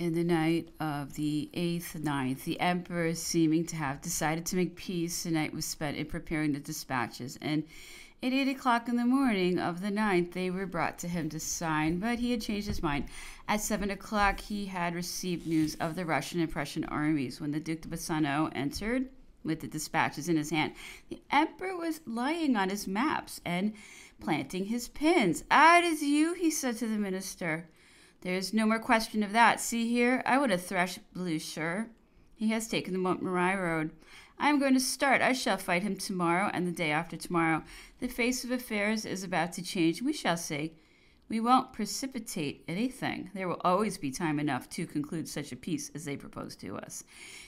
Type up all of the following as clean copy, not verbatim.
In the night of the 8th/9th, the emperor, seeming to have decided to make peace, the night was spent in preparing the dispatches, and at 8 o'clock in the morning of the 9th they were brought to him to sign, but he had changed his mind. At 7 o'clock he had received news of the Russian and Prussian armies. When the Duc de Bassano entered with the dispatches in his hand, the emperor was lying on his maps and planting his pins. "Ah, it is you," he said to the minister. "There's no more question of that. See here, I would have threshed Blucher. He has taken the Montmirail road. I am going to start. I shall fight him tomorrow and the day after tomorrow. The face of affairs is about to change. We shall see. We won't precipitate anything. There will always be time enough to conclude such a peace as they propose to us."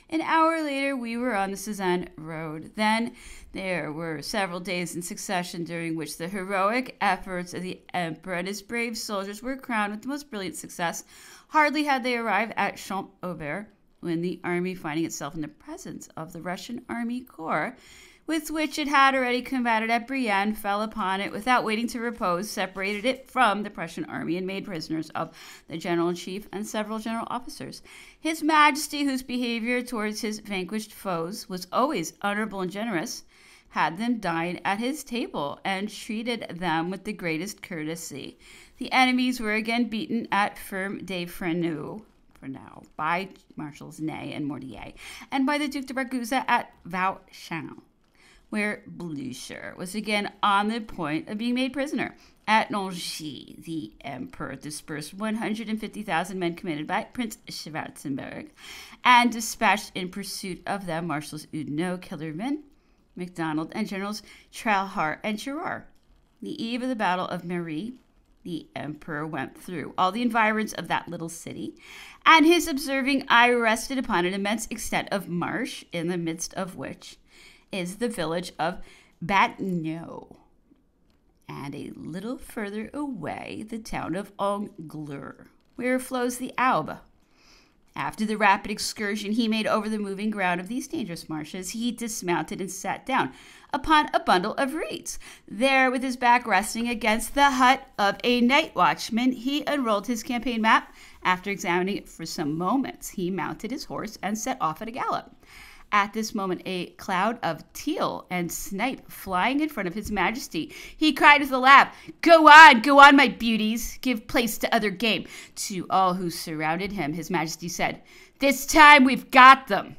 An hour later, we were on the Cézanne road. Then there were several days in succession during which the heroic efforts of the emperor and his brave soldiers were crowned with the most brilliant success. Hardly had they arrived at Champ-Aubert when the army, finding itself in the presence of the Russian army corps, with which it had already combated at Brienne, fell upon it without waiting to repose, separated it from the Prussian army, and made prisoners of the general-in-chief and several general officers. His Majesty, whose behavior towards his vanquished foes was always honorable and generous, had them dine at his table and treated them with the greatest courtesy. The enemies were again beaten at Ferme de Fresneaux, by Marshals Ney and Mortier, and by the Duc de Ragusa at Vauchamp, where Blucher was again on the point of being made prisoner. At Nancy, the emperor dispersed 150,000 men commanded by Prince Schwarzenberg and dispatched in pursuit of them Marshals Oudinot, Kellerman, MacDonald, and Generals Trailhart and Girard. The eve of the Battle of Memoirs, the emperor went through all the environs of that little city, and his observing eye rested upon an immense extent of marsh, in the midst of which is the village of Batneau, and a little further away the town of Anglure, where flows the Aube. After the rapid excursion he made over the moving ground of these dangerous marshes, he dismounted and sat down upon a bundle of reeds. There, with his back resting against the hut of a night watchman, he unrolled his campaign map. After examining it for some moments, he mounted his horse and set off at a gallop. At this moment, a cloud of teal and snipe flying in front of his Majesty, he cried with a laugh, go on, my beauties. Give place to other game." To all who surrounded him, his Majesty said, "This time we've got them."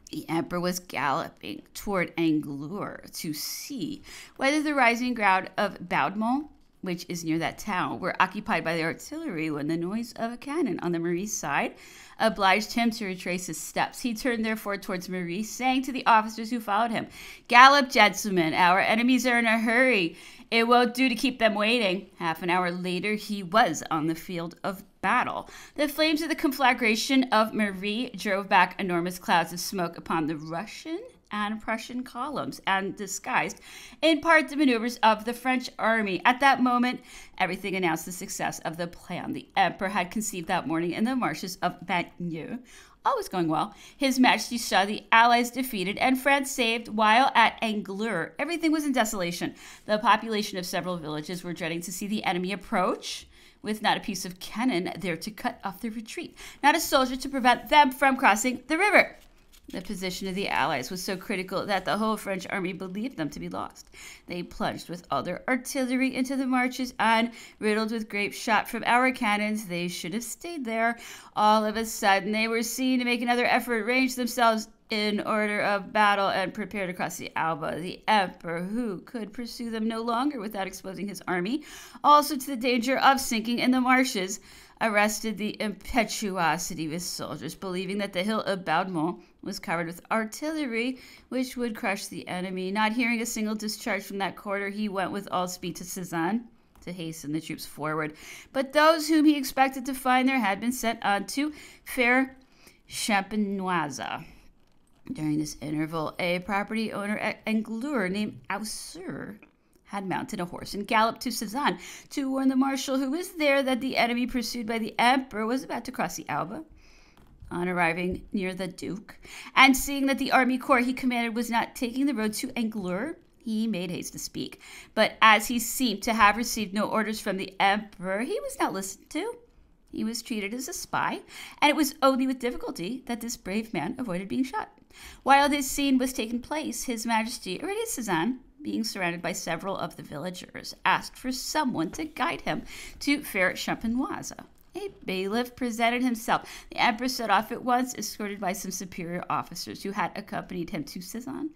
The emperor was galloping toward Anglure to see whether the rising ground of Baudemont, which is near that town, were occupied by the artillery, when the noise of a cannon on the Marie side obliged him to retrace his steps. He turned therefore towards Marie, saying to the officers who followed him, "Gallop, gentlemen, our enemies are in a hurry. It won't do to keep them waiting." Half an hour later he was on the field of battle. The flames of the conflagration of Marie drove back enormous clouds of smoke upon the Russian and Prussian columns, and disguised in part the maneuvers of the French army. At that moment, everything announced the success of the plan the emperor had conceived that morning in the marshes of Bagneux. All was going well. His Majesty saw the Allies defeated and France saved, while at Anglure everything was in desolation. The population of several villages were dreading to see the enemy approach, with not a piece of cannon there to cut off their retreat, not a soldier to prevent them from crossing the river. The position of the Allies was so critical that the whole French army believed them to be lost. They plunged with all their artillery into the marshes, and, riddled with grape shot from our cannons, they should have stayed there. All of a sudden they were seen to make another effort, range themselves in order of battle, and prepare to cross the Aube. The emperor, who could pursue them no longer without exposing his army, also to the danger of sinking in the marshes, arrested the impetuosity of his soldiers, believing that the hill of Baudemont was covered with artillery, which would crush the enemy. Not hearing a single discharge from that quarter, he went with all speed to Cézanne to hasten the troops forward. But those whom he expected to find there had been sent on to fair Champenoise. During this interval, a property owner at Anglure named Ausseur had mounted a horse and galloped to Cézanne to warn the marshal who was there that the enemy pursued by the emperor was about to cross the Aube. On arriving near the Duke, and seeing that the army corps he commanded was not taking the road to Anglure, he made haste to speak. But as he seemed to have received no orders from the emperor, he was not listened to. He was treated as a spy, and it was only with difficulty that this brave man avoided being shot. While this scene was taking place, His Majesty, already at Cézanne, being surrounded by several of the villagers, asked for someone to guide him to Fair Champenoise. A bailiff presented himself. The emperor set off at once, escorted by some superior officers who had accompanied him to Cézanne.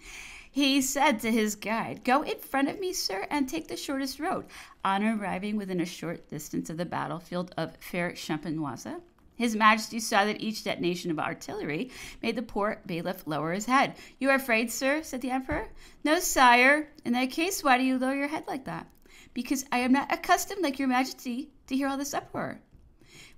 He said to his guide, "Go in front of me, sir, and take the shortest road." On arriving within a short distance of the battlefield of Fair Champenoise, His Majesty saw that each detonation of artillery made the poor bailiff lower his head. "You are afraid, sir?" said the emperor. "No, sire." "In that case, why do you lower your head like that?" "Because I am not accustomed, like your Majesty, to hear all this uproar."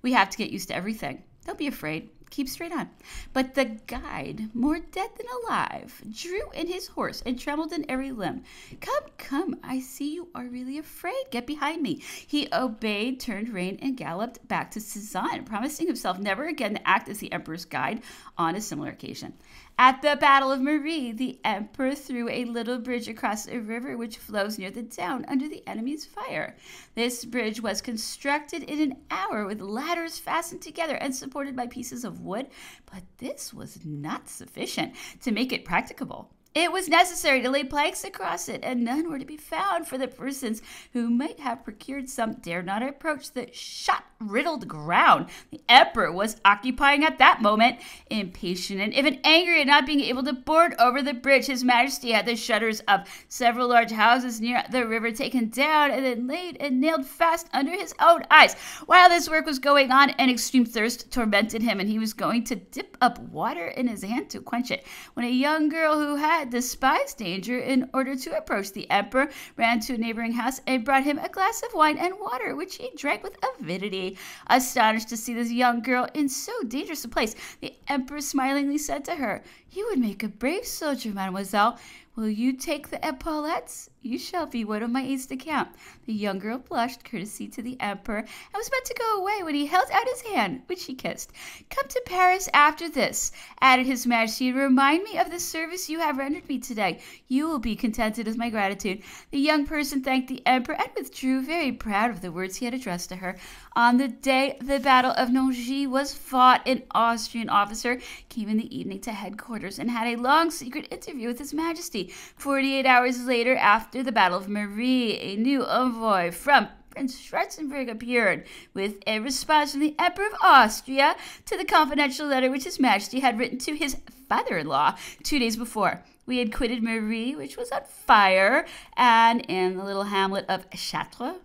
"We have to get used to everything. Don't be afraid. Keep straight on." But the guide, more dead than alive, drew in his horse and trembled in every limb. "Come, come, I see you are really afraid. Get behind me." He obeyed, turned rein, and galloped back to Cézanne, promising himself never again to act as the emperor's guide on a similar occasion. At the Battle of Marie, the emperor threw a little bridge across a river which flows near the town under the enemy's fire. This bridge was constructed in an hour with ladders fastened together and supported by pieces of wood, but this was not sufficient to make it practicable. It was necessary to lay planks across it, and none were to be found, for the persons who might have procured some dared not approach the shot-riddled ground the emperor was occupying at that moment. Impatient and even angry at not being able to board over the bridge, His Majesty had the shutters of several large houses near the river taken down and then laid and nailed fast under his own eyes. While this work was going on, an extreme thirst tormented him, and he was going to dip up water in his hand to quench it, when a young girl who had despised danger in order to approach the emperor ran to a neighboring house and brought him a glass of wine and water, which he drank with avidity. Astonished to see this young girl in so dangerous a place, the emperor smilingly said to her, "You would make a brave soldier, mademoiselle. Will you take the epaulettes? You shall be one of my aides de camp." The young girl blushed courtesy to the emperor and was about to go away when he held out his hand, which she kissed. "Come to Paris after this," added His Majesty, "and remind me of the service you have rendered me today. You will be contented with my gratitude." The young person thanked the emperor and withdrew, very proud of the words he had addressed to her. On the day the Battle of Nangis was fought, an Austrian officer came in the evening to headquarters and had a long secret interview with His Majesty. 48 hours later, after the Battle of Marie, a new envoy from Prince Schwarzenberg appeared with a response from the Emperor of Austria to the confidential letter which His Majesty had written to his father-in-law 2 days before. We had quitted Marie, which was on fire, and in the little hamlet of Chartres,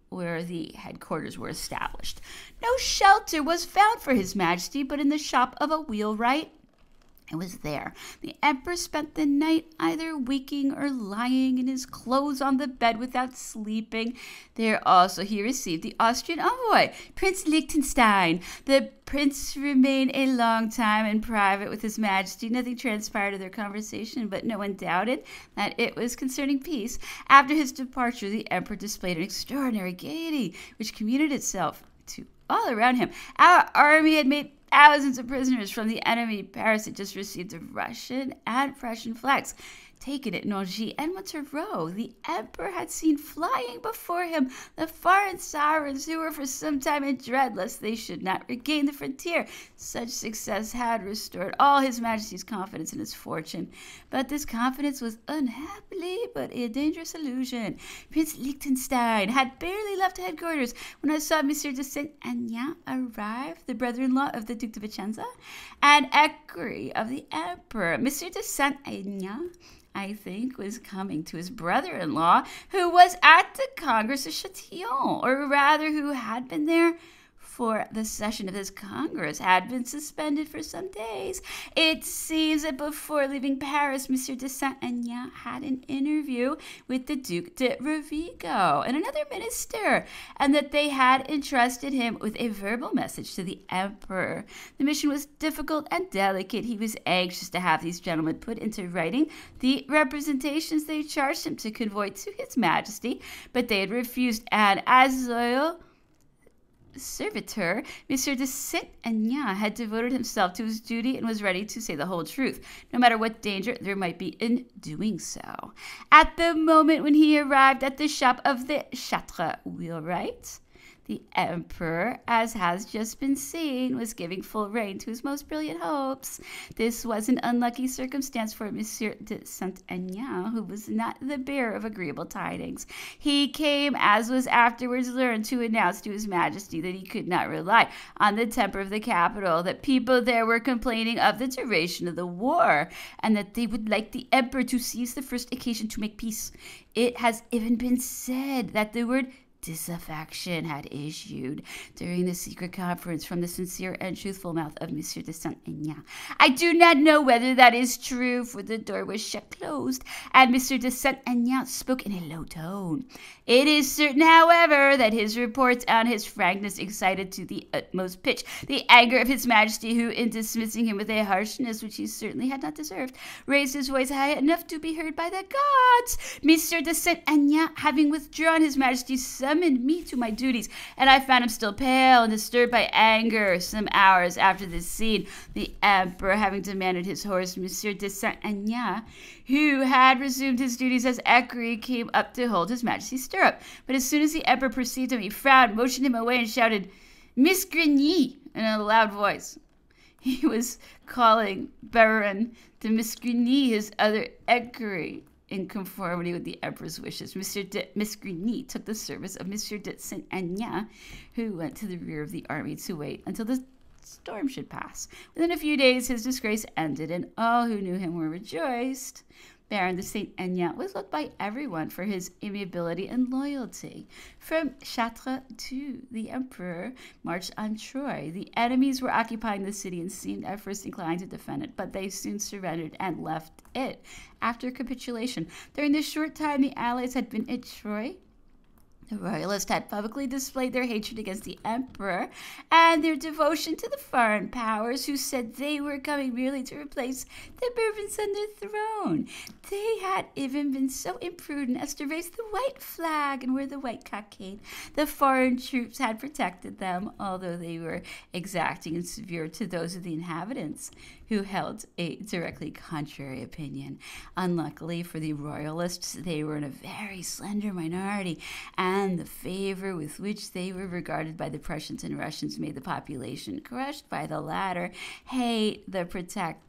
where the headquarters were established. No shelter was found for His Majesty but in the shop of a wheelwright. It was there the emperor spent the night, either waking or lying in his clothes on the bed without sleeping. There also he received the Austrian envoy, Prince Liechtenstein. The prince remained a long time in private with His Majesty. Nothing transpired of their conversation, but no one doubted that it was concerning peace. After his departure, the emperor displayed an extraordinary gaiety, which communicated itself to all around him. Our army had made thousands of prisoners from the enemy. Paris had just received the Russian and Prussian flags taken at Nangis and Montereau. The emperor had seen flying before him the foreign sovereigns who were for some time in dread lest they should not regain the frontier. Such success had restored all His Majesty's confidence in his fortune, but this confidence was unhappily but a dangerous illusion. Prince Liechtenstein had barely left headquarters when I saw Monsieur de Saint-Aignan arrive, the brother-in-law of the Duc de Vicenza, an equerry of the emperor. Monsieur de Saint-Aignan, I think, was coming to his brother-in-law, who was at the Congress of Châtillon, or rather who had been there, for the session of this Congress had been suspended for some days. It seems that before leaving Paris, Monsieur de Saint-Aignan had an interview with the Duc de Rovigo and another minister, and that they had entrusted him with a verbal message to the emperor. The mission was difficult and delicate. He was anxious to have these gentlemen put into writing the representations they charged him to convey to His Majesty, but they had refused, and as loyal servitor, Monsieur de Saint-Aignan had devoted himself to his duty and was ready to say the whole truth, no matter what danger there might be in doing so. At the moment when he arrived at the shop of the Chartres wheelwright, The emperor, as has just been seen, was giving full rein to his most brilliant hopes. This was an unlucky circumstance for Monsieur de Saint-Aignan, who was not the bearer of agreeable tidings. He came, as was afterwards learned, to announce to his majesty that he could not rely on the temper of the capital, that people there were complaining of the duration of the war, and that they would like the emperor to seize the first occasion to make peace. It has even been said that the word disaffection had issued during the secret conference from the sincere and truthful mouth of Monsieur de Saint-Aignan. I do not know whether that is true, for the door was shut closed, and Monsieur de Saint-Aignan spoke in a low tone. It is certain, however, that his reports and his frankness excited to the utmost pitch the anger of his majesty, who, in dismissing him with a harshness which he certainly had not deserved, raised his voice high enough to be heard by the gods. Monsieur de Saint-Aignan, having withdrawn, his majesty summoned me to my duties, and I found him still pale and disturbed by anger. Some hours after this scene, the emperor, having demanded his horse, Monsieur de Saint-Aignan, who had resumed his duties as equerry, came up to hold his majesty's stirrup. But as soon as the emperor perceived him, he frowned, motioned him away, and shouted, "Miss Grigny," in a loud voice. He was calling Baron de Misgrigny his other equerry. In conformity with the emperor's wishes, Monsieur de Misgrigny took the service of Monsieur de Saint-Aignan, who went to the rear of the army to wait until the storm should pass. Within a few days, his disgrace ended, and all who knew him were rejoiced. Baron de Saint-Aignan was looked by everyone for his amiability and loyalty. From Chartres to the emperor marched on Troy. The enemies were occupying the city and seemed at first inclined to defend it, but they soon surrendered and left it after capitulation. During this short time the allies had been at Troy, the royalists had publicly displayed their hatred against the emperor and their devotion to the foreign powers, who said they were coming merely to replace the Bourbons on their throne. They had even been so imprudent as to raise the white flag and wear the white cockade. The foreign troops had protected them, although they were exacting and severe to those of the inhabitants, who held a directly contrary opinion. Unluckily for the royalists, they were in a very slender minority, and the favor with which they were regarded by the Prussians and Russians made the population, crushed by the latter, hate the protected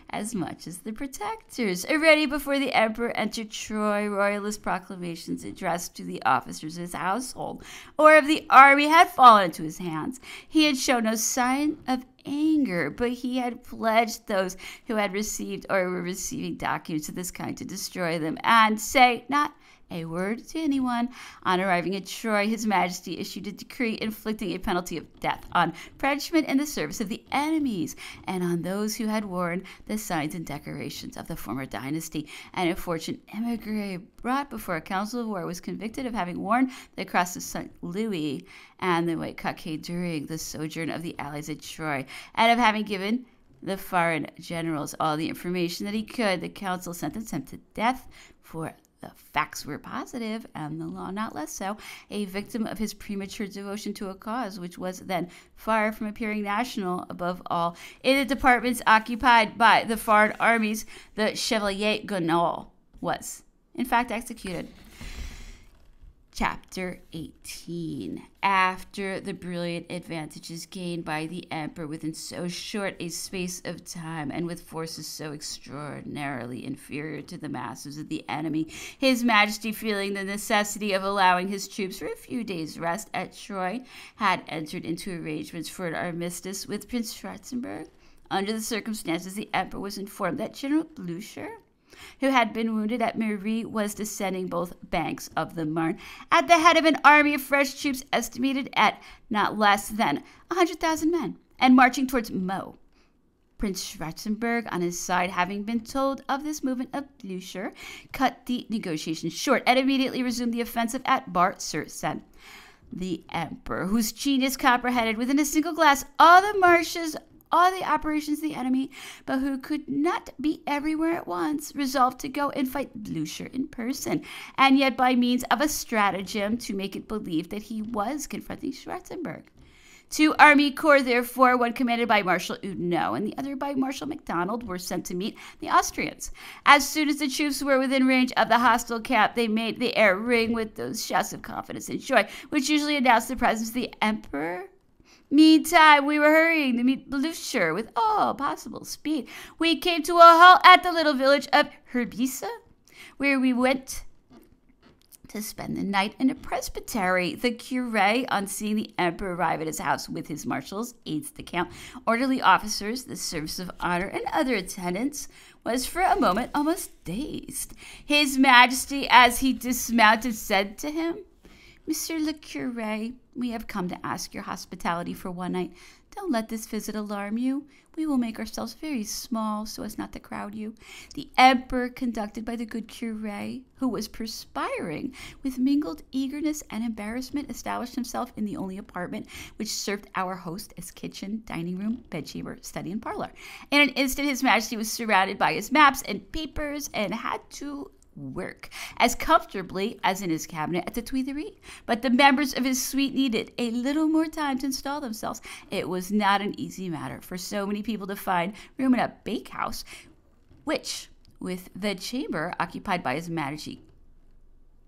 as much as the protectors. Already before the emperor entered Troy, royalist proclamations addressed to the officers of his household or of the army had fallen into his hands. He had shown no sign of anger, but he had pledged those who had received or were receiving documents of this kind to destroy them and say not a word to anyone. On arriving at Troy, his majesty issued a decree inflicting a penalty of death on Frenchmen in the service of the enemies and on those who had worn the signs and decorations of the former dynasty. An unfortunate emigre brought before a council of war was convicted of having worn the cross of St. Louis and the white cockade during the sojourn of the allies at Troy, and of having given the foreign generals all the information that he could. The council sentenced him to death, for the facts were positive, and the law not less so, a victim of his premature devotion to a cause which was then far from appearing national. Above all, in the departments occupied by the foreign armies, the Chevalier Gonol was, in fact, executed. Chapter 18. After the brilliant advantages gained by the emperor within so short a space of time, and with forces so extraordinarily inferior to the masses of the enemy, his majesty, feeling the necessity of allowing his troops for a few days' rest at Troy, had entered into arrangements for an armistice with Prince Schwarzenberg. Under the circumstances, the emperor was informed that General Blücher, who had been wounded at Mery, was descending both banks of the Marne at the head of an army of fresh troops estimated at not less than 100,000 men, and marching towards Meaux. Prince Schwarzenberg, on his side, having been told of this movement of Blücher, cut the negotiations short and immediately resumed the offensive at Bar-sur-Seine. The emperor, whose genius comprehended within a single glass all the marches, all the operations of the enemy, but who could not be everywhere at once, resolved to go and fight Blücher in person, and yet by means of a stratagem to make it believed that he was confronting Schwarzenberg. Two army corps, therefore, one commanded by Marshal Oudinot and the other by Marshal MacDonald, were sent to meet the Austrians. As soon as the troops were within range of the hostile camp, they made the air ring with those shouts of confidence and joy, which usually announced the presence of the Emperor. Meantime, we were hurrying to meet Blucher with all possible speed. We came to a halt at the little village of Herbissa, where we went to spend the night in a presbytery. The curé, on seeing the emperor arrive at his house with his marshals, aides de camp, orderly officers, the service of honor, and other attendants, was for a moment almost dazed. His Majesty, as he dismounted, said to him, "Monsieur le curé, we have come to ask your hospitality for one night. Don't let this visit alarm you. We will make ourselves very small so as not to crowd you." The emperor, conducted by the good curé, who was perspiring with mingled eagerness and embarrassment, established himself in the only apartment which served our host as kitchen, dining room, bedchamber, study, and parlor. In an instant, His Majesty was surrounded by his maps and papers and had to work as comfortably as in his cabinet at the Tuileries. But the members of his suite needed a little more time to install themselves. It was not an easy matter for so many people to find room in a bakehouse, which, with the chamber occupied by His Majesty,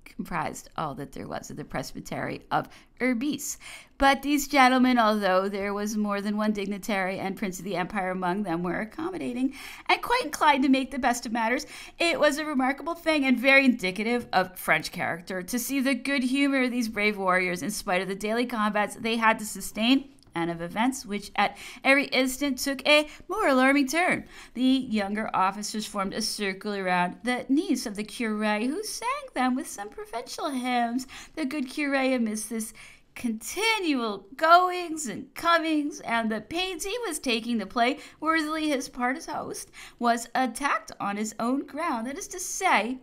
comprised all that there was of the presbytery of Herbisse. But these gentlemen, although there was more than one dignitary and prince of the empire among them, were accommodating and quite inclined to make the best of matters. It was a remarkable thing and very indicative of French character to see the good humor of these brave warriors in spite of the daily combats they had to sustain and of events which at every instant took a more alarming turn. The younger officers formed a circle around the niece of the curé, who sang them with some provincial hymns. The good curé, amidst this continual goings and comings and the pains he was taking to play worthily his part as host, was attacked on his own ground, that is to say,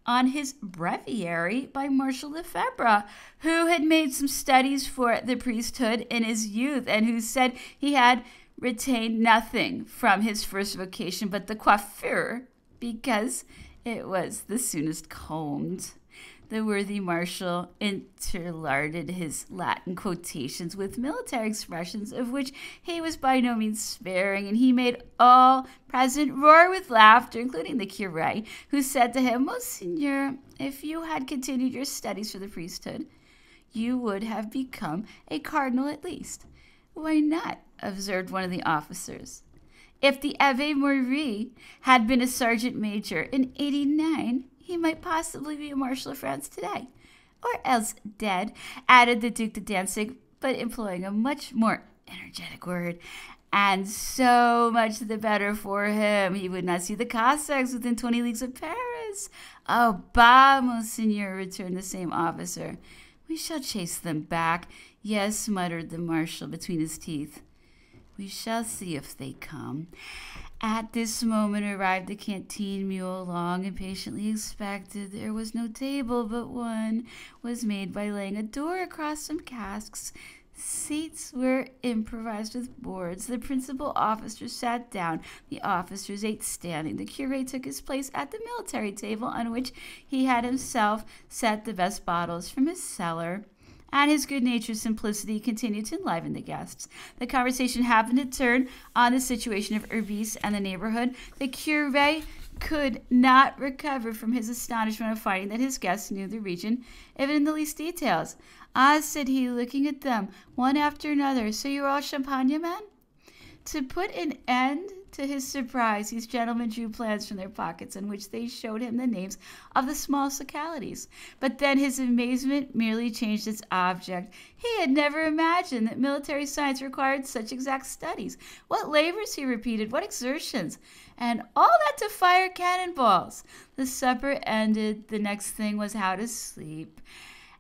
on his breviary by Marshal Lefebvre, who had made some studies for the priesthood in his youth and who said he had retained nothing from his first vocation but the coiffure, because it was the soonest combed. The worthy marshal interlarded his Latin quotations with military expressions, of which he was by no means sparing, and he made all present roar with laughter, including the curé, who said to him, "Monseigneur, if you had continued your studies for the priesthood, you would have become a cardinal at least." "Why not?" observed one of the officers. "If the Abbé Maury had been a sergeant major in '89, he might possibly be a marshal of France today, or else dead," added the Duc de Danzig, but employing a much more energetic word. "And so much the better for him. He would not see the Cossacks within 20 leagues of Paris." "Oh, bah, Monseigneur," returned the same officer. "We shall chase them back." "Yes," muttered the marshal between his teeth. "We shall see if they come." At this moment arrived the canteen mule, long and patiently expected. There was no table, but one was made by laying a door across some casks. Seats were improvised with boards. The principal officer sat down. The officers ate standing. The curé took his place at the military table, on which he had himself set the best bottles from his cellar, and his good-natured simplicity continued to enliven the guests. The conversation happened to turn on the situation of Herbisse and the neighborhood. The curé could not recover from his astonishment on finding that his guests knew the region, even in the least details. "Ah," said he, looking at them, one after another, "so you are all Champagne men?" To put an end to his surprise, these gentlemen drew plans from their pockets in which they showed him the names of the small localities. But then his amazement merely changed its object. He had never imagined that military science required such exact studies. What labors, he repeated, what exertions! And all that to fire cannonballs! The supper ended. The next thing was how to sleep,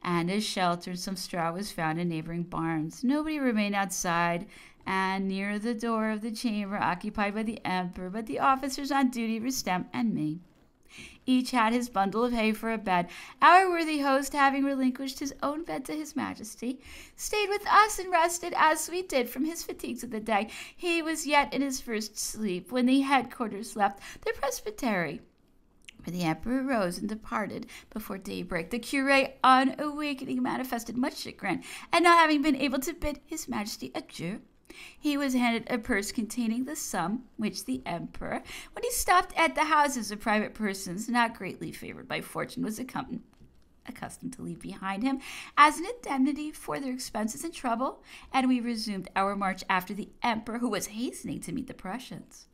and a shelter and some straw was found in neighboring barns. Nobody remained outside and near the door of the chamber occupied by the emperor, but the officers on duty, Rustem and me. Each had his bundle of hay for a bed. Our worthy host, having relinquished his own bed to His Majesty, stayed with us and rested as we did from his fatigues of the day. He was yet in his first sleep when the headquarters left the presbytery. For the emperor rose and departed before daybreak. The curé, on awakening, manifested much chagrin at not having been able to bid his majesty adieu. He was handed a purse containing the sum which the emperor, when he stopped at the houses of private persons not greatly favored by fortune, was accustomed to leave behind him as an indemnity for their expenses and trouble, and we resumed our march after the emperor, who was hastening to meet the Prussians.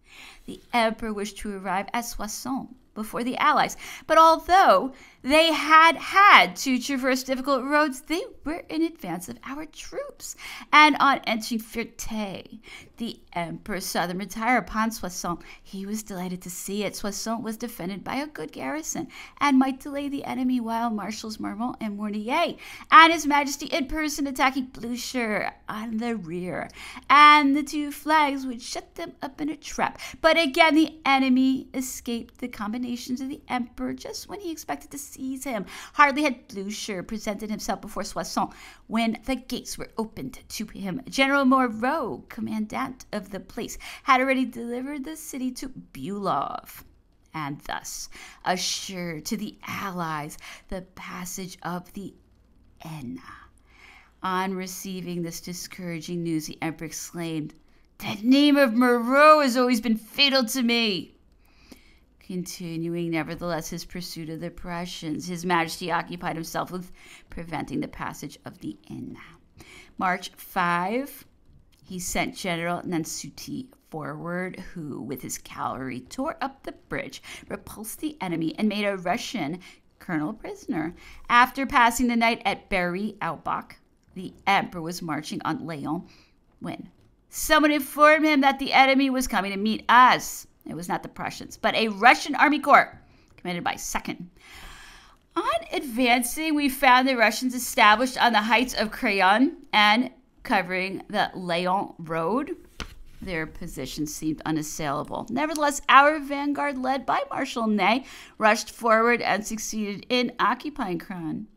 The emperor wished to arrive at Soissons before the Allies, but although they had to traverse difficult roads, they were in advance of our troops, and on entering Ferté, the emperor saw them retire upon Soissons. He was delighted to see it. Soissons was defended by a good garrison, and might delay the enemy, while Marshals Marmont and Mornier and His Majesty in person attacking Blucher on the rear, and the two flags would shut them up in a trap. But again the enemy escaped the combinations of the emperor just when he expected to seize him. Hardly had Blucher presented himself before Soissons when the gates were opened to him. General Moreau, commandant of the place, had already delivered the city to Bulow, and thus assured to the Allies the passage of the Aisne. On receiving this discouraging news, the emperor exclaimed, "The name of Moreau has always been fatal to me." Continuing, nevertheless, his pursuit of the Prussians, His Majesty occupied himself with preventing the passage of the Aisne. March 5, he sent General Nansouty forward, who, with his cavalry, tore up the bridge, repulsed the enemy, and made a Russian colonel prisoner. After passing the night at Berry-Albach, the emperor was marching on Laon when someone informed him that the enemy was coming to meet us. It was not the Prussians, but a Russian army corps, commanded by Second. On advancing, we found the Russians established on the heights of Crayon and covering the Laon road. Their position seemed unassailable. Nevertheless, our vanguard, led by Marshal Ney, rushed forward and succeeded in occupying Crayon.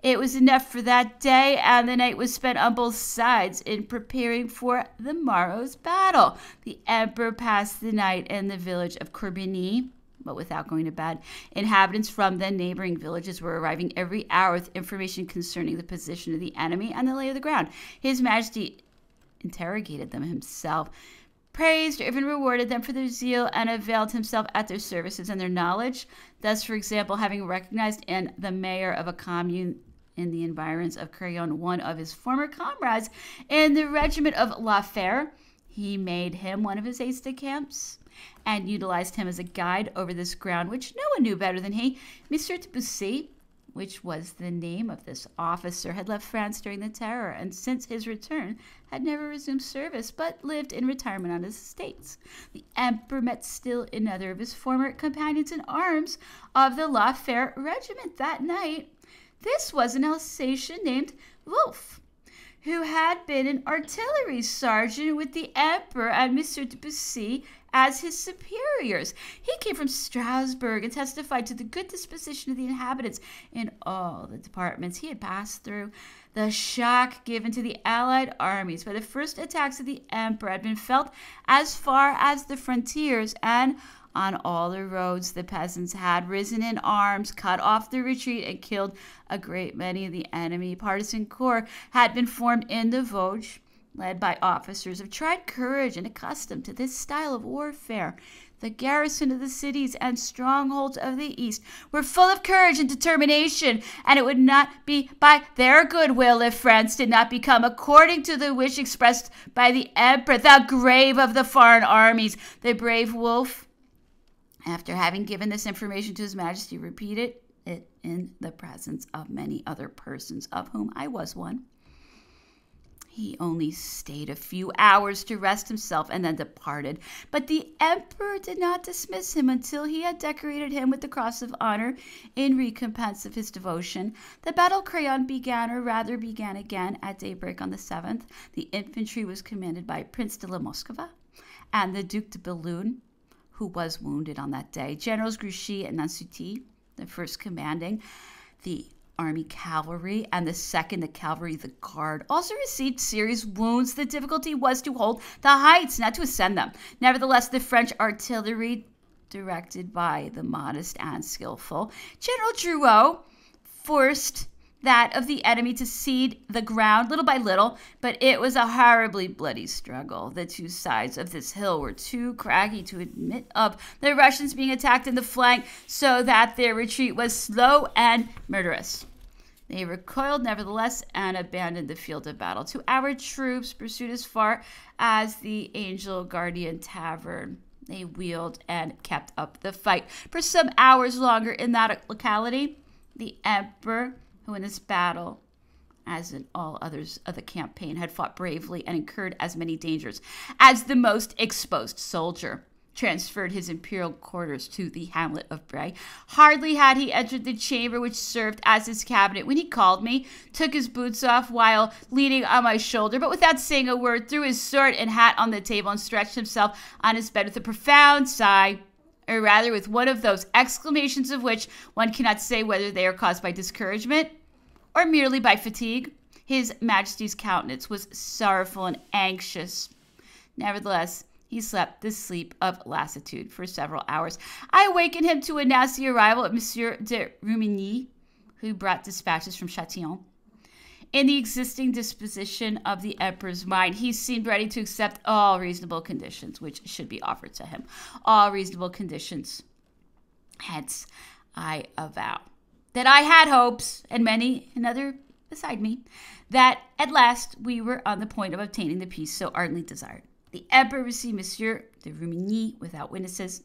It was enough for that day, and the night was spent on both sides in preparing for the morrow's battle. The emperor passed the night in the village of Corbigny, but without going to bed. Inhabitants from the neighboring villages were arriving every hour with information concerning the position of the enemy and the lay of the ground. His Majesty interrogated them himself, praised or even rewarded them for their zeal, and availed himself at their services and their knowledge. Thus, for example, having recognized in the mayor of a commune in the environs of Crayon one of his former comrades in the regiment of La Fère, he made him one of his aides-de-camp and utilized him as a guide over this ground, which no one knew better than he. Monsieur de Bussy, which was the name of this officer, had left France during the Terror, and since his return had never resumed service, but lived in retirement on his estates. The emperor met still another of his former companions in arms of the La Fère regiment that night. This was an Alsatian named Wolfe, who had been an artillery sergeant with the emperor and Monsieur de Bussy as his superiors. He came from Strasbourg and testified to the good disposition of the inhabitants in all the departments he had passed through. The shock given to the Allied armies by the first attacks of the emperor had been felt as far as the frontiers, and on all the roads the peasants had risen in arms, cut off the retreat, and killed a great many of the enemy. Partisan corps had been formed in the Vosges, led by officers of tried courage and accustomed to this style of warfare. The garrison of the cities and strongholds of the east were full of courage and determination, and it would not be by their goodwill if France did not become, according to the wish expressed by the emperor, the grave of the foreign armies. The brave Wolfe, after having given this information to His Majesty, repeated it in the presence of many other persons, of whom I was one. He only stayed a few hours to rest himself and then departed. But the emperor did not dismiss him until he had decorated him with the Cross of Honor in recompense of his devotion. The battle of Crayon began, or rather began again, at daybreak on the 7th. The infantry was commanded by Prince de la Moscova and the Duc de Bellune, who was wounded on that day. Generals Grouchy and Nansouty, the first commanding the army cavalry, and the second, the cavalry, the guard, also received serious wounds. The difficulty was to hold the heights, not to ascend them. Nevertheless, the French artillery directed by the modest and skillful General Drouot, forced that of the enemy to cede the ground little by little, but it was a horribly bloody struggle. The two sides of this hill were too craggy to admit of the Russians being attacked in the flank, so that their retreat was slow and murderous. They recoiled nevertheless and abandoned the field of battle. 2 our troops pursued as far as the Angel Guardian Tavern. They wheeled and kept up the fight for some hours longer in that locality. The emperor, who in this battle, as in all others of the campaign, had fought bravely and incurred as many dangers as the most exposed soldier, transferred his imperial quarters to the hamlet of Bray. Hardly had he entered the chamber which served as his cabinet when he called me, took his boots off while leaning on my shoulder, but without saying a word, threw his sword and hat on the table and stretched himself on his bed with a profound sigh, or rather with one of those exclamations of which one cannot say whether they are caused by discouragement or merely by fatigue. His Majesty's countenance was sorrowful and anxious. Nevertheless, he slept the sleep of lassitude for several hours. I awakened him to announce the arrival of Monsieur de Rumigny, who brought dispatches from Châtillon. In the existing disposition of the emperor's mind, he seemed ready to accept all reasonable conditions which should be offered to him. All reasonable conditions. Hence, I avow that I had hopes, and many another beside me, that at last we were on the point of obtaining the peace so ardently desired. The emperor received Monsieur de Rumigny without witnesses,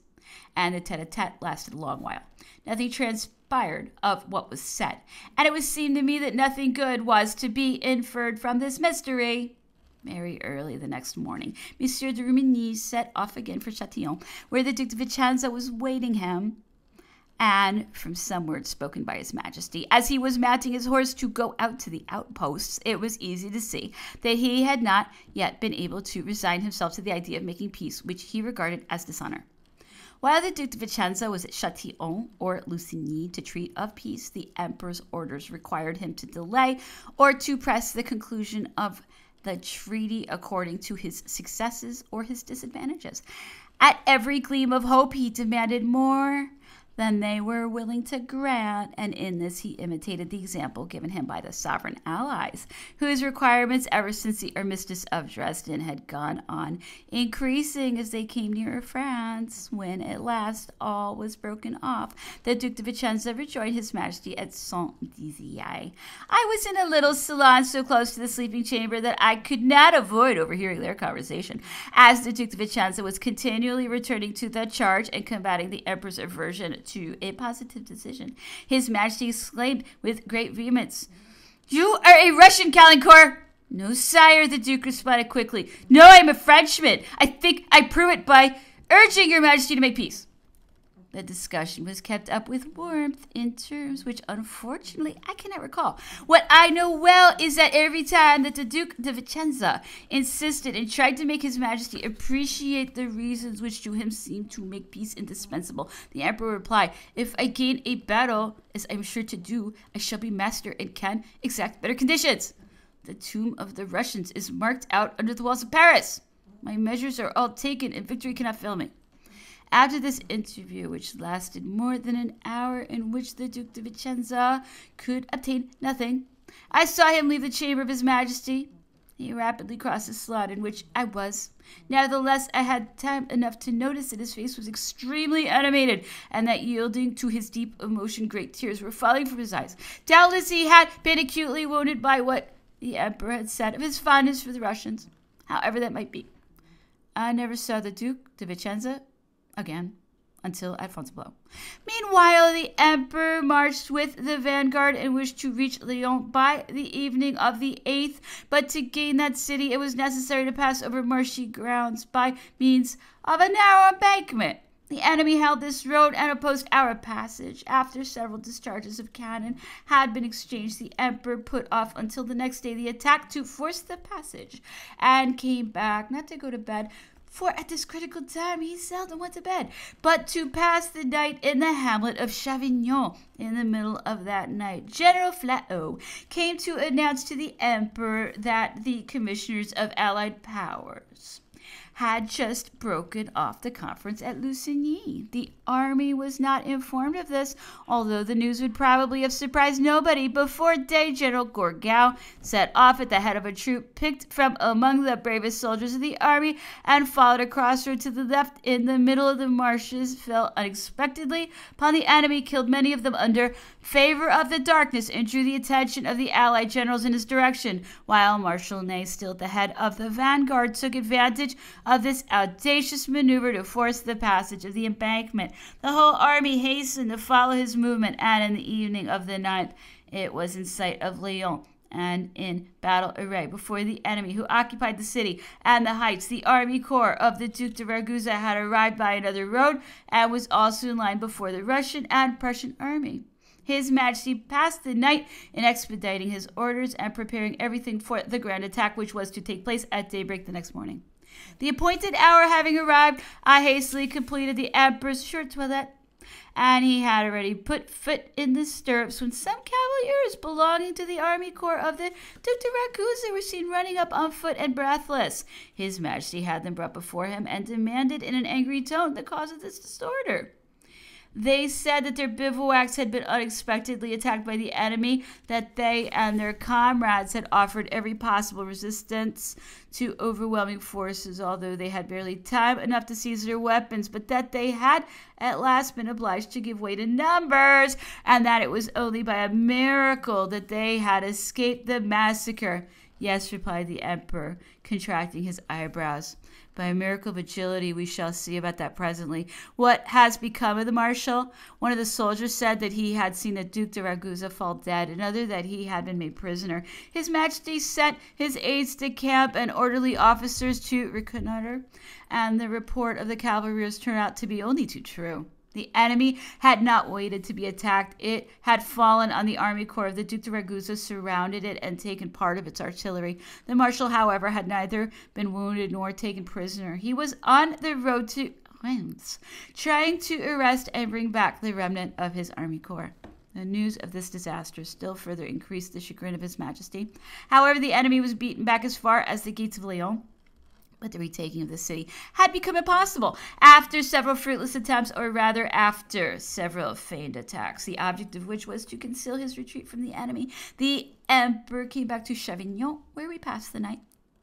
and the tete-a-tete lasted a long while. Nothing transpired of what was said, and it would seem to me that nothing good was to be inferred from this mystery. Very early the next morning, Monsieur de Rumigny set off again for Châtillon, where the Duc de Vicenza was waiting him, and from some words spoken by His Majesty, as he was mounting his horse to go out to the outposts, it was easy to see that he had not yet been able to resign himself to the idea of making peace, which he regarded as dishonor. While the Duc de Vicenza was at Châtillon or Lusigny to treat of peace, the emperor's orders required him to delay or to press the conclusion of the treaty according to his successes or his disadvantages. At every gleam of hope, he demanded more than they were willing to grant, and in this he imitated the example given him by the sovereign allies, whose requirements ever since the armistice of Dresden had gone on increasing as they came nearer France. When at last all was broken off, the Duc de Vicenza rejoined His Majesty at Saint-Dizier. I was in a little salon so close to the sleeping chamber that I could not avoid overhearing their conversation, as the Duc de Vicenza was continually returning to the charge and combating the emperor's aversion to a positive decision. His Majesty exclaimed with great vehemence, "You are a Russian, Caulaincourt!" "No, sire," the Duke responded quickly. "No, I am a Frenchman. I think I prove it by urging your Majesty to make peace." The discussion was kept up with warmth in terms which, unfortunately, I cannot recall. What I know well is that every time that the Duc de Vicenza insisted and tried to make His Majesty appreciate the reasons which to him seemed to make peace indispensable, the Emperor replied, "If I gain a battle, as I am sure to do, I shall be master and can exact better conditions. The tomb of the Russians is marked out under the walls of Paris. My measures are all taken, and victory cannot fail me." After this interview, which lasted more than an hour, in which the Duc de Vicenza could obtain nothing, I saw him leave the chamber of His Majesty. He rapidly crossed the salon in which I was. Nevertheless, I had time enough to notice that his face was extremely animated, and that, yielding to his deep emotion, great tears were falling from his eyes. Doubtless he had been acutely wounded by what the Emperor had said of his fondness for the Russians, however that might be. I never saw the Duc de Vicenza again until at Fontainebleau. Meanwhile, the Emperor marched with the vanguard and wished to reach Lyon by the evening of the 8th, but to gain that city it was necessary to pass over marshy grounds by means of a narrow embankment. The enemy held this road and opposed our passage. After several discharges of cannon had been exchanged, the Emperor put off until the next day the attack to force the passage, and came back, not to go to bed, for at this critical time he seldom went to bed, but to pass the night in the hamlet of Chavignon. In the middle of that night, General Flahaut came to announce to the Emperor that the commissioners of Allied powers had just broken off the conference at Lusigny. The army was not informed of this, although the news would probably have surprised nobody. Before day, General Gourgaud set off at the head of a troop picked from among the bravest soldiers of the army and followed a crossroad to the left in the middle of the marshes, fell unexpectedly upon the enemy, killed many of them under favor of the darkness, and drew the attention of the Allied generals in his direction, while Marshal Ney, still at the head of the vanguard, took advantage of this audacious maneuver to force the passage of the embankment. The whole army hastened to follow his movement, and in the evening of the 9th it was in sight of Lyon and in battle array before the enemy, who occupied the city and the heights. The army corps of the Duc de Ragusa had arrived by another road and was also in line before the Russian and Prussian army. His Majesty passed the night in expediting his orders and preparing everything for the grand attack, which was to take place at daybreak the next morning. The appointed hour having arrived, I hastily completed the Emperor's short toilet, and he had already put foot in the stirrups when some cavaliers belonging to the army corps of the Duc de Ragusa were seen running up on foot and breathless. His Majesty had them brought before him and demanded in an angry tone the cause of this disorder. They said that their bivouacs had been unexpectedly attacked by the enemy, that they and their comrades had offered every possible resistance to overwhelming forces, although they had barely time enough to seize their weapons, but that they had at last been obliged to give way to numbers, and that it was only by a miracle that they had escaped the massacre. Yes, replied the Emperor, contracting his eyebrows. By a miracle of agility, we shall see about that presently. What has become of the Marshal? One of the soldiers said that he had seen the Duc de Ragusa fall dead, another that he had been made prisoner. His Majesty sent his aides de camp and orderly officers to reconnoiter, and the report of the cavaliers turned out to be only too true. The enemy had not waited to be attacked. It had fallen on the army corps of the Duc de Ragusa, surrounded it, and taken part of its artillery. The Marshal, however, had neither been wounded nor taken prisoner. He was on the road to Reims, trying to arrest and bring back the remnant of his army corps. The news of this disaster still further increased the chagrin of His Majesty. However, the enemy was beaten back as far as the gates of Lyon, but the retaking of the city had become impossible after several fruitless attempts, or rather after several feigned attacks, the object of which was to conceal his retreat from the enemy. The Emperor came back to Chavignon, where we passed the night.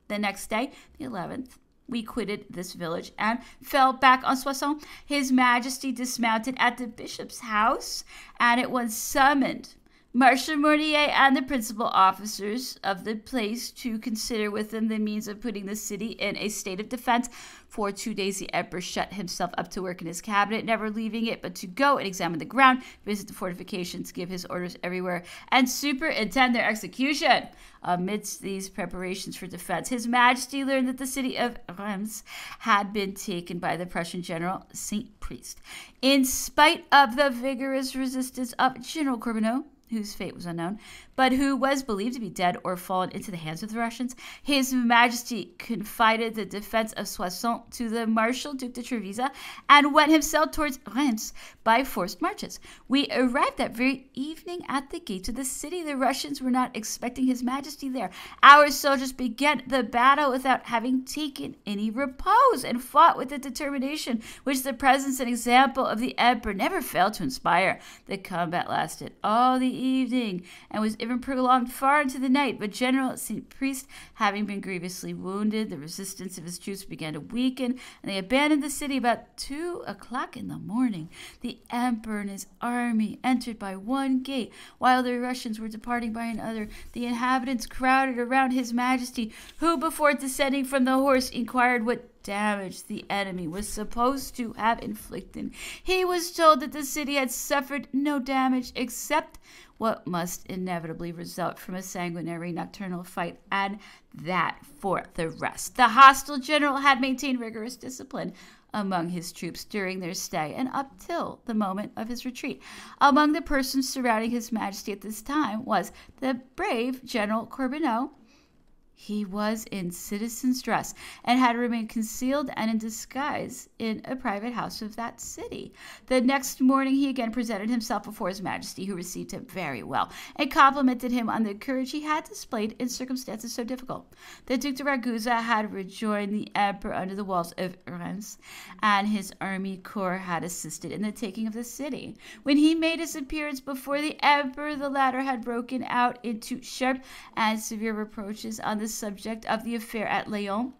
The next day, the 11th, we quitted this village and fell back on Soissons. His Majesty dismounted at the bishop's house, and at once summoned Marshal Mortier and the principal officers of the place to consider with them the means of putting the city in a state of defense. For 2 days the Emperor shut himself up to work in his cabinet, never leaving it but to go and examine the ground, visit the fortifications, give his orders everywhere, and superintend their execution. Amidst these preparations for defense, His Majesty learned that the city of Reims had been taken by the Prussian general Saint Priest. In spite of the vigorous resistance of General Corbineau, whose fate was unknown, but who was believed to be dead or fallen into the hands of the Russians, His Majesty confided the defense of Soissons to the Marshal Duc de Trevisa and went himself towards Reims by forced marches. We arrived that very evening at the gates of the city. The Russians were not expecting His Majesty there. Our soldiers began the battle without having taken any repose and fought with a determination which the presence and example of the Emperor never failed to inspire. The combat lasted all the evening and was even prolonged far into the night, but General Saint Priest, having been grievously wounded, the resistance of his troops began to weaken, and they abandoned the city about 2 o'clock in the morning. The Emperor and his army entered by one gate, while the Russians were departing by another. The inhabitants crowded around His Majesty, who, before descending from the horse, inquired what damage the enemy was supposed to have inflicted. He was told that the city had suffered no damage except what must inevitably result from a sanguinary nocturnal fight, and that for the rest. The hostile general had maintained rigorous discipline among his troops during their stay and up till the moment of his retreat. Among the persons surrounding His Majesty at this time was the brave General Corbineau, He was in citizen's dress and had remained concealed and in disguise in a private house of that city. The next morning he again presented himself before his Majesty, who received him very well and complimented him on the courage he had displayed in circumstances so difficult. The Duc de Ragusa had rejoined the emperor under the walls of Reims, and his army corps had assisted in the taking of the city. When he made his appearance before the emperor, the latter had broken out into sharp and severe reproaches on the subject of the affair at Laon.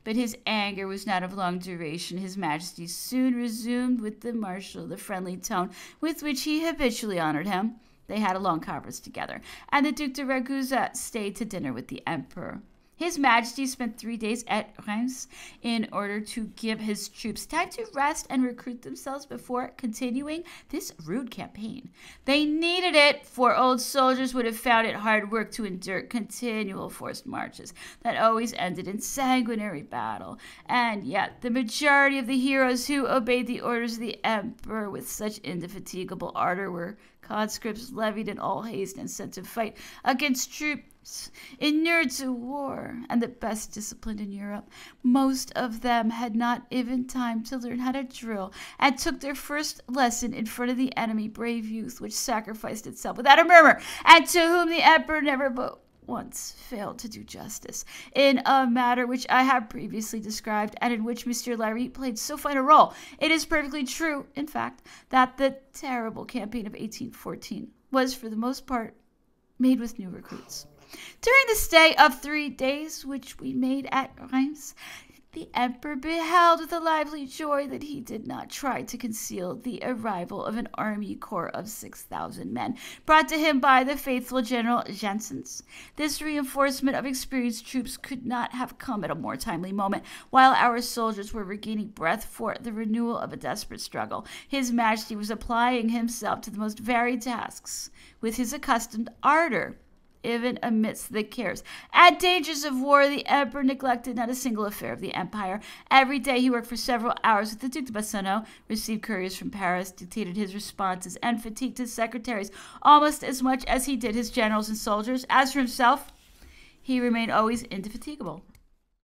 But his anger was not of long duration. His Majesty soon resumed with the marshal the friendly tone with which he habitually honored him. They had a long conference together, and the Duc de Ragusa stayed to dinner with the emperor. His Majesty spent 3 days at Reims in order to give his troops time to rest and recruit themselves before continuing this rude campaign. They needed it, for old soldiers would have found it hard work to endure continual forced marches that always ended in sanguinary battle. And yet the majority of the heroes who obeyed the orders of the emperor with such indefatigable ardor were conscripts levied in all haste and sent to fight against troops inured to war and the best disciplined in Europe. Most of them had not even time to learn how to drill, and took their first lesson in front of the enemy, brave youth which sacrificed itself without a murmur, and to whom the emperor never but once failed to do justice, in a matter which I have previously described, and in which Monsieur Larry played so fine a role. It is perfectly true, in fact, that the terrible campaign of 1814 was for the most part made with new recruits. During the stay of 3 days which we made at Reims, the emperor beheld with a lively joy that he did not try to conceal the arrival of an army corps of 6,000 men, brought to him by the faithful General Janssens. This reinforcement of experienced troops could not have come at a more timely moment, while our soldiers were regaining breath for the renewal of a desperate struggle. His Majesty was applying himself to the most varied tasks with his accustomed ardor. Even amidst the cares and dangers of war, the emperor neglected not a single affair of the empire. Every day he worked for several hours with the Duc de Bassano, received couriers from Paris, dictated his responses, and fatigued his secretaries almost as much as he did his generals and soldiers. As for himself, he remained always indefatigable